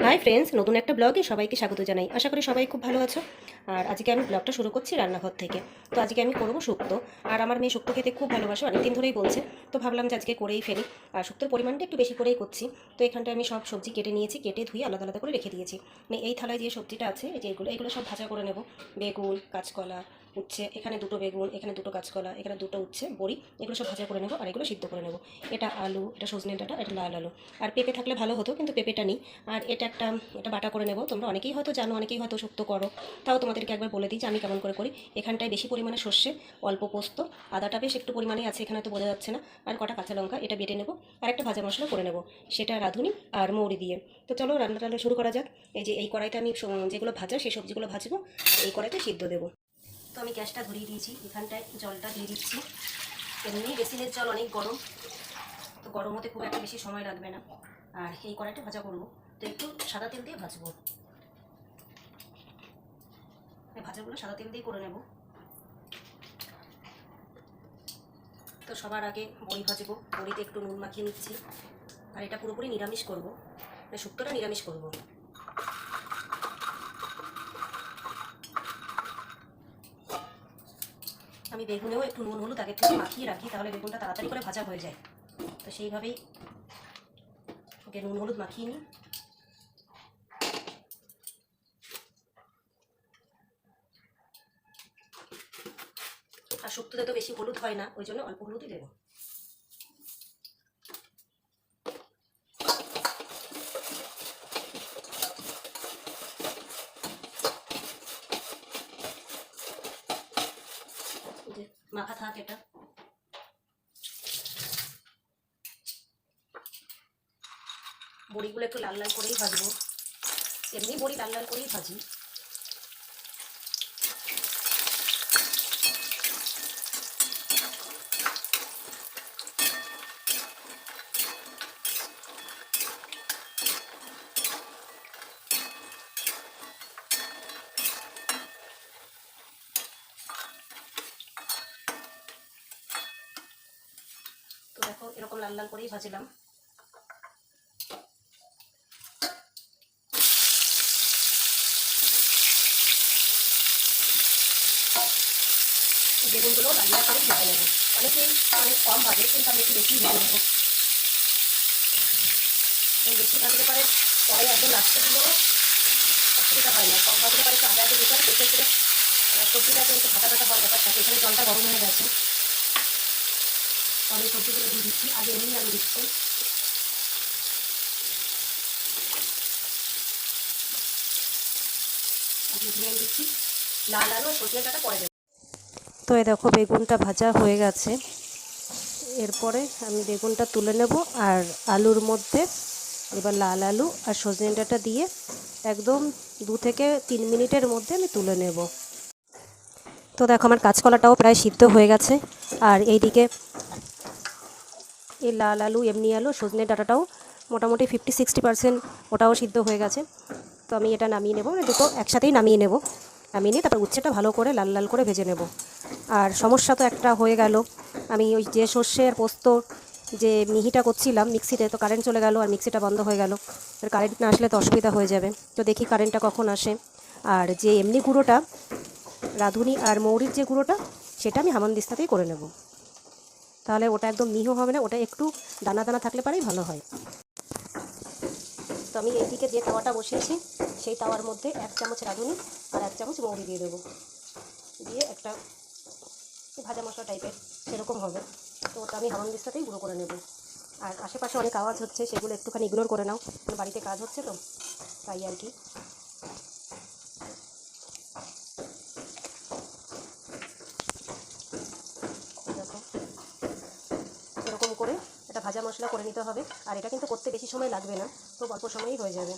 Hi friends, নতুন একটা ব্লগে সবাইকে স্বাগত জানাই। আশা করি সবাই খুব ভালো আছো। আর আজকে আমি ব্লগটা শুরু করছি রান্নাঘর থেকে। তো আজকে আমি করবো শুক্তো। আর আমার মেয়ে শুক্তো খেতে খুব ভালোবাসে, অনেকদিন ধরেই বলছে। তো ভাবলাম যে আজকে করেই ফেলি। আর শুক্তোর পরিমাণটা একটু বেশি করেই করছি। তো এখানটায় আমি সব সবজি কেটে নিয়েছি, কেটে ধুয়ে আলাদা আলাদা করে রেখে দিয়েছি। মানে এই থালায় যে সবজিটা আছে, এই যে এগুলো সব ভাজা করে নেব। বেগুন, কাঁচকলা, উচ্ছে, এখানে দুটো বেগুন, এখানে দুটো কাঁচকলা, এখানে দুটো উচ্ছে, বড়ি, এগুলো সব ভাজা করে নেব। আর এগুলো সিদ্ধ করে নেব। এটা আলু, এটা সজনে ডাঁটা, এটা লাল আলু। আর পেঁপে থাকলে ভালো হতো, কিন্তু পেঁপেটা নেই। আর এটা বাটা করে নেব। তোমরা অনেকেই হয়তো জানো, অনেকেই হয়তো শুক্তো করো। তাও তোমাদেরকে একবার বলে দিই যে আমি কেমন করে করি। এখানটায় বেশি পরিমাণে সর্ষে, অল্প পোস্ত, আদাটা বেশ একটু পরিমাণে আছে, এখানে তো বোঝা যাচ্ছে না। আর কটা কাঁচা লঙ্কা, এটা বেটে নেব। আর একটা ভাজা মশলা করে নেব, সেটা রাঁধুনি আর মৌরি দিয়ে। তো চলো রান্নাটা শুরু করা যাক। এই যে এই কড়াইতে আমি যেগুলো ভাজা সেই সবজিগুলো ভাজবো, আর এই কড়াইতে সিদ্ধ দেবো। তো আমি গ্যাসটা ধরিয়ে দিয়েছি, এখানটায় জলটা দিয়ে দিচ্ছি। এমনি বেসিনের জল অনেক গরম, তো গরম হতে খুব একটা বেশি সময় লাগবে না। আর এই কড়াইটা ভাজা করবো, তো একটু সাদা তেল দিয়ে ভাজবো। ভাজাগুলো সাদা তেল দিয়ে করে নেব। তো সবার আগে বড়ি ভাজবো, বড়িতে একটু নুন মাখিয়ে নিচ্ছি। আর এটা পুরোপুরি নিরামিষ করবো, মানে শুক্তোটা নিরামিষ করবো। আমি বেগুনেও একটু নুন হলুদ আগে থেকে মাখিয়ে রাখি, তাহলে বেগুনটা তাড়াতাড়ি করে ভাজা হয়ে যায়। তো সেইভাবেই ওকে নুন হলুদ মাখিয়ে নিই। আর শুক্তোতে তো বেশি হলুদ হয় না, ওই জন্য অল্প হলুদই দেবো। মাখা থাক এটা। বড়িগুলো একটু লাল লাল করেই ভাজবো, এমনি বড়ি লাল লাল করেই ভাজি। তো দেখো এরকম লাল লাল করেই ভাজলাম। বেগুনগুলো লাল লাল করেই ভেজে নেবো। অনেকেই অনেক কম ভাজে, কিন্তু আমি একটু বেশি ভেজে নেবো। বেশি ভাজলে পারে পরে একদম লাস্টে দিলেও অসুবিধা হয় না। কম ভাজলে পারে একটু আদা একটু দিতে হবে, সেক্ষেত্রে সবজিটা একটু ভাটা ভাটা হওয়ার ব্যাপার থাকে। এখানে জলটা গরম হয়ে গেছে, আমি সবজিগুলো দিয়ে দিচ্ছি। আগে এমনি আলু দিচ্ছি। ধুয়ে দিচ্ছি। লাল আলু সজনে ডাঁটা পরে দেবো। তো এই দেখো বেগুনটা ভাজা হয়ে গেছে। এরপরে আমি বেগুনটা তুলে নেব, আর আলুর মধ্যে এবার লাল আলু আর সজনে ডাঁটা দিয়ে একদম 2 থেকে 3 মিনিটের মধ্যে আমি তুলে নেব। তো দেখো আমার কাঁচকলাটাও প্রায় সিদ্ধ হয়ে গেছে। আর এইদিকে এই লাল আলু, এমনি আলু, সজনে ডাঁটাটাও মোটামুটি 50-60% ওটাও সিদ্ধ হয়ে গেছে। তো আমি এটা নামিয়ে নেব, মানে দুটো একসাথেই নামিয়ে নেব। নামিয়ে নিয়ে তারপর উচ্ছেটা ভালো করে লাল লাল করে ভেজে নেব। আর সমস্যা তো একটা হয়ে গেল, আমি ওই যে সর্ষে আর পোস্ত যে মিহিটা করছিলাম মিক্সিতে, তো কারেন্ট চলে গেল আর মিক্সিটা বন্ধ হয়ে গেল। আর কারেন্ট না আসলে তো অসুবিধা হয়ে যাবে। তো দেখি কারেন্টটা কখন আসে। আর যে এমনি গুঁড়োটা, রাঁধুনি আর মৌরির যে গুঁড়োটা, সেটা আমি হামানদিস্তাতেই করে নেব। তাহলে ওটা একদম মিহি হবে না, ওটা একটু দানা দানা থাকলে পারেই ভালো হয়। তো আমি এইদিকে যে তাওয়াটা বসিয়েছি, সেই তাওয়ার মধ্যে 1 চামচ রাঁধুনি আর 1 চামচ মৌরি দিয়ে দেবো। দিয়ে একটা ভাজা মশলা টাইপের সেরকম হবে। তো ওটা আমি হামানদিস্তাতেই গুঁড়ো করে নেব। আর আশেপাশে অনেক আওয়াজ হচ্ছে, সেগুলো একটুখানি ইগনোর করে নাও, বাড়িতে কাজ হচ্ছে তো তাই আর কি। দেখো এরকম করে এটা ভাজা মশলা করে নিতে হবে। আর এটা কিন্তু করতে বেশি সময় লাগবে না, খুব অল্প সময়ই হয়ে যাবে।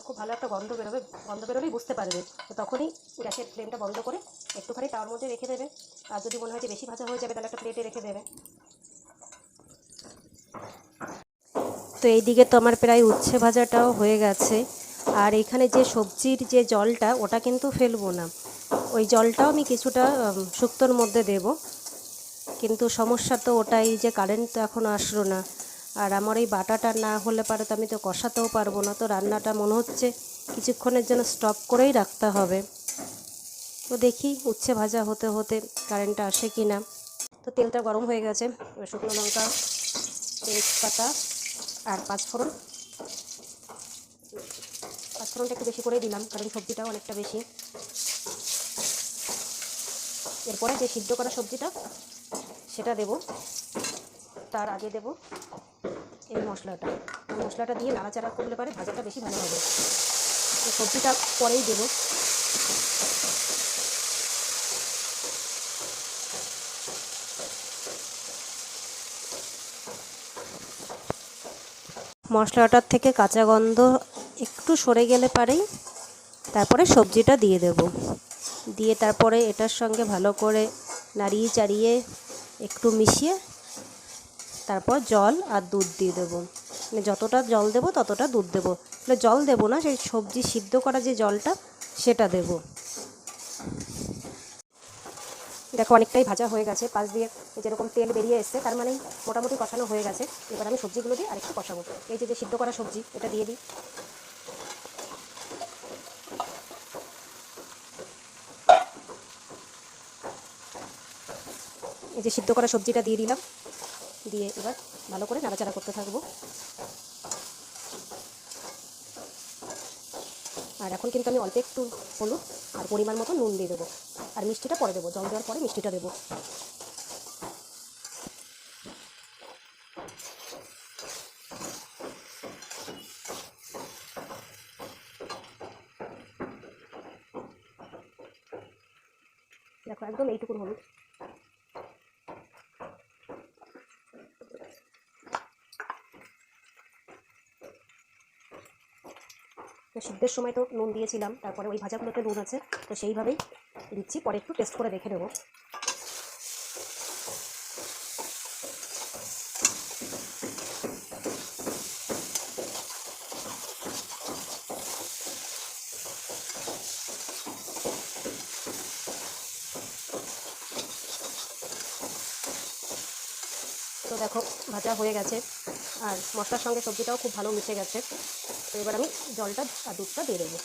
খুব ভালো একটা গন্ধ বেরোবে, গন্ধ বেরোলেই বুঝতে পারবে। তো তখনই গ্যাসের ফ্লেমটা বন্ধ করে একটুখানি তাওয়ার মধ্যে রেখে দেবে। আর যদি মনে হয় যে বেশি ভাজা হয়ে যাবে, তাহলে একটা প্লেটে রেখে দেবে। তো এইদিকে তো আমার প্রায় উচ্ছে ভাজাটাও হয়ে গেছে। আর এখানে যে সবজির যে জলটা, ওটা কিন্তু ফেলবো না, ওই জলটাও আমি কিছুটা শুক্তোর মধ্যে দেব। কিন্তু সমস্যা তো ওটাই যে কারেন্ট তো এখনও আসলো না। আর আমার এই বাটাটা না হলে পারে তো আমি তো কষাতেও পারবো না, তো রান্নাটা মনে হচ্ছে কিছুক্ষণের জন্য স্টপ করেই রাখতে হবে। তো দেখি উচ্ছে ভাজা হতে হতে কারেন্টটা আসে কি না। তো তেলটা গরম হয়ে গেছে, এবার শুকনো লঙ্কা, তেজপাতা আর পাঁচফোড়ন। পাঁচফোড়নটা একটু বেশি করেই দিলাম কারণ সবজিটাও অনেকটা বেশি। এরপরে যে সিদ্ধ করা সবজিটা সেটা দেব, তার আগে দেব এই মশলাটা দিয়ে নাড়াচাড়া করলে পারে ভাজাটা বেশি ভালো হবে। সবজিটা পরেই দেব। মশলাটার থেকে কাঁচা গন্ধ একটু সরে গেলে পারেই তারপরে সবজিটা দিয়ে দেব। দিয়ে তারপরে এটার সঙ্গে ভালো করে নাড়িয়ে চাড়িয়ে একটু মিশিয়ে তারপর জল আর দুধ দিয়ে দেবো। মানে যতটা জল দেবো ততটা দুধ দেবো, মানে জল দেবো না, সেই সবজি সিদ্ধ করা যে জলটা সেটা দেবো। দেখো অনেকটাই ভাজা হয়ে গেছে, পাশ দিয়ে যেরকম তেল বেরিয়ে এসছে, তার মানে মোটামুটি কষানো হয়ে গেছে। এবার আমি সবজিগুলো দিয়ে আরেকটু কষাবো। এই যে সিদ্ধ করা সবজি এটা দিয়ে দিই। এই যে সিদ্ধ করা সবজিটা দিয়ে দিলাম, দিয়ে এবার ভালো করে নাড়াচাড়া করতে থাকবো। আর এখন কিন্তু আমি অল্প একটু হলুদ আর পরিমাণ মতো নুন দিয়ে দেবো, আর মিষ্টিটা পরে দেবো, জল দেওয়ার পরে মিষ্টিটা দেবো। দেখো একদম এইটুকুন হলুদ। তো সিদ্ধের সময় তো নুন দিয়েছিলাম, তারপরে ওই ভাজাগুলোতে নুন আছে, তো সেইভাবেই দিচ্ছি, পরে একটু টেস্ট করে দেখে নেবো। তো দেখো ভাজা হয়ে গেছে আর মশলার সঙ্গে সবজিটাও খুব ভালো মিশে গেছে। তো এবার আমি জলটা আর দুধটা দিয়ে দেবো।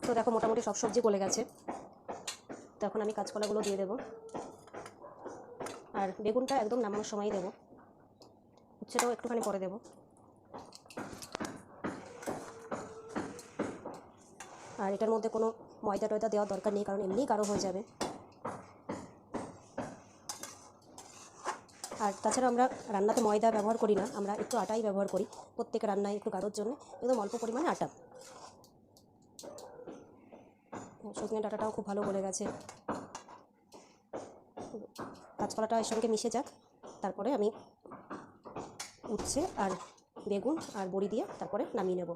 তো দেখো মোটামুটি সব সবজি গলে গেছে, তো এখন আমি কাঁচকলাগুলো দিয়ে দেবো, আর বেগুনটা একদম নামানোর সময়ই দেবো, উচ্ছেটাও একটুখানি পরে দেবো। আর এটার মধ্যে কোনো ময়দা টয়দা দেওয়ার দরকার নেই, কারণ এমনিই গাঢ় হয়ে যাবে। আর তাছাড়া আমরা রান্নাতে ময়দা ব্যবহার করি না, আমরা একটু আটাই ব্যবহার করি প্রত্যেক রান্নায় একটু গাঢ়র জন্য, একদম অল্প পরিমাণে আটা। সজনে ডাঁটাটাও খুব ভালো গলে গেছে, কাঁচকলাটা এর সঙ্গে মিশে যাক, তারপরে আমি উচ্ছে আর বেগুন আর বড়ি দিয়ে তারপরে নামিয়ে নেব।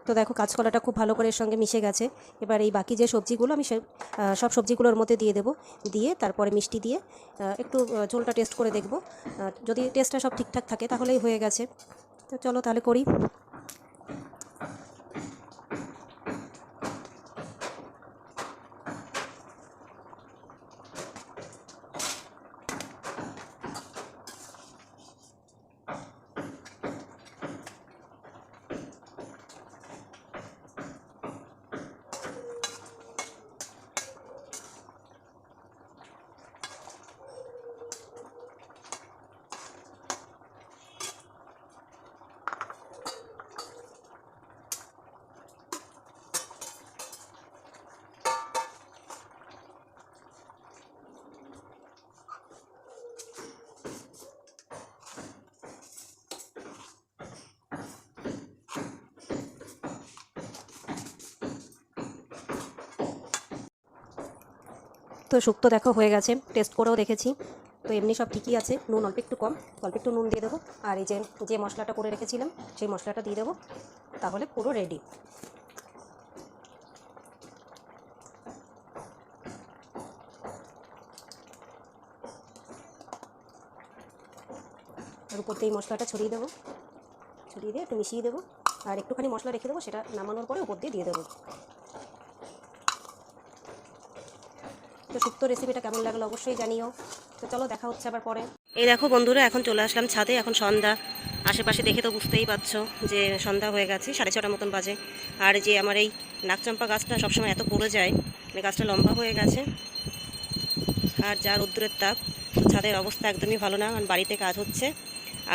তো দেখো কাঁচকলাটা খুব ভালো করে এর সঙ্গে মিশে গেছে। এবার এই বাকি যে সবজিগুলো আমি সব সবজিগুলোর মধ্যে দিয়ে দেবো, দিয়ে তারপরে মিষ্টি দিয়ে একটু ঝোলটা টেস্ট করে দেখব। যদি টেস্টটা সব ঠিকঠাক থাকে তাহলেই হয়ে গেছে। তো চলো তাহলে করি। তো শুক্তো দেখো হয়ে গেছে, টেস্ট করেও দেখেছি, তো এমনি সব ঠিকই আছে, নুন অল্প একটু কম, অল্প একটু নুন দিয়ে দেবো। আর এই যে যে মশলাটা করে রেখেছিলাম সেই মশলাটা দিয়ে দেবো, তাহলে পুরো রেডি। উপর দিয়ে মশলাটা ছড়িয়ে দেবো, ছড়িয়ে দিয়ে একটু মিশিয়ে দেবো, আর একটুখানি মশলা রেখে দেবো, সেটা নামানোর পরে উপর দিয়ে দেবো। তো শুক্তো রেসিপিটা কেমন লাগলো অবশ্যই জানিও। তো চলো দেখা হচ্ছে আবার পরে। এই দেখো বন্ধুরা, এখন চলে আসলাম ছাদে, এখন সন্ধ্যা, আশেপাশে দেখে তো বুঝতেই পারছো যে সন্ধ্যা হয়ে গেছে, 6:30 মতন বাজে। আর যে আমার এই নাকচম্পা গাছটা সবসময় এত পড়ে যায়, মানে গাছটা লম্বা হয়ে গেছে, আর যা রোদ্দুরের তাপ, ছাদের অবস্থা একদমই ভালো না, কারণ বাড়িতে কাজ হচ্ছে।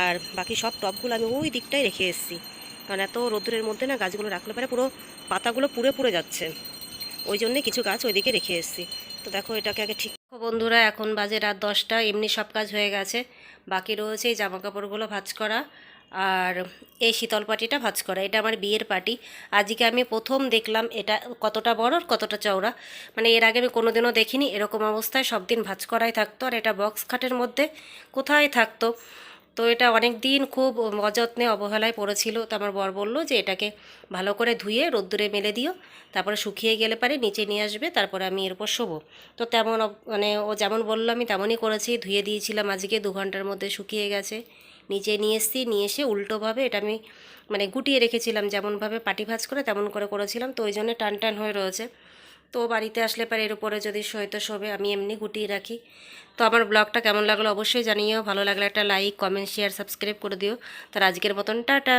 আর বাকি সব টবগুলো আমি ওই দিকটাই রেখে এসেছি, কারণ এত রোদ্দুরের মধ্যে না গাছগুলো রাখলে পরে পুরো পাতাগুলো পুড়ে পুড়ে যাচ্ছে, ওই জন্যে কিছু গাছ ওইদিকে রেখে এসেছি। তো দেখো এটাকে আগে ঠিক বন্ধুরা, এখন বাজে রাত 10টা, এমনি সব কাজ হয়ে গেছে, বাকি রয়েছে এই জামা কাপড়গুলো ভাঁজ করা আর এই শীতল পাটিটা ভাঁজ করা। এটা আমার বিয়ের পাটি, আজকে আমি প্রথম দেখলাম এটা কতটা বড় আর কতটা চওড়া, মানে এর আগে আমি কোনোদিনও দেখিনি এরকম অবস্থায়, সব দিন ভাঁজ করাই থাকতো, আর এটা বক্স খাটের মধ্যে কোথায় থাকতো। তো এটা অনেক দিন খুব অযত্নে অবহেলায় পড়েছিল, তো আমার বর বলল যে এটাকে ভালো করে ধুয়ে রোদ্দুরে মেলে দিও, তারপরে শুকিয়ে গেলে পারে নিচে নিয়ে আসবে, তারপরে আমি এর উপর শোবো। তো তেমন মানে ও যেমন বললো আমি তেমনই করেছি, ধুয়ে দিয়েছিলাম, আজকে 2 ঘন্টার মধ্যে শুকিয়ে গেছে। নিচে নিয়ে এসেছি, নিয়ে এসে উল্টোভাবে এটা আমি মানে গুটিয়ে রেখেছিলাম, যেমনভাবে পাটি ভাঁজ করে তেমন করে করেছিলাম, তো ওই জন্য টান টান হয়ে রয়েছে। তো বাড়িতে আসলে পরে এর উপরে যদি শোয় তো শোবে, আমি এমনি গুটিয়ে রাখি। তো আমার ব্লগটা কেমন লাগলো অবশ্যই জানিও, ভালো লাগলে একটা লাইক, কমেন্ট, শেয়ার, সাবস্ক্রাইব করে দিও। তার আজকের মতন টাটা।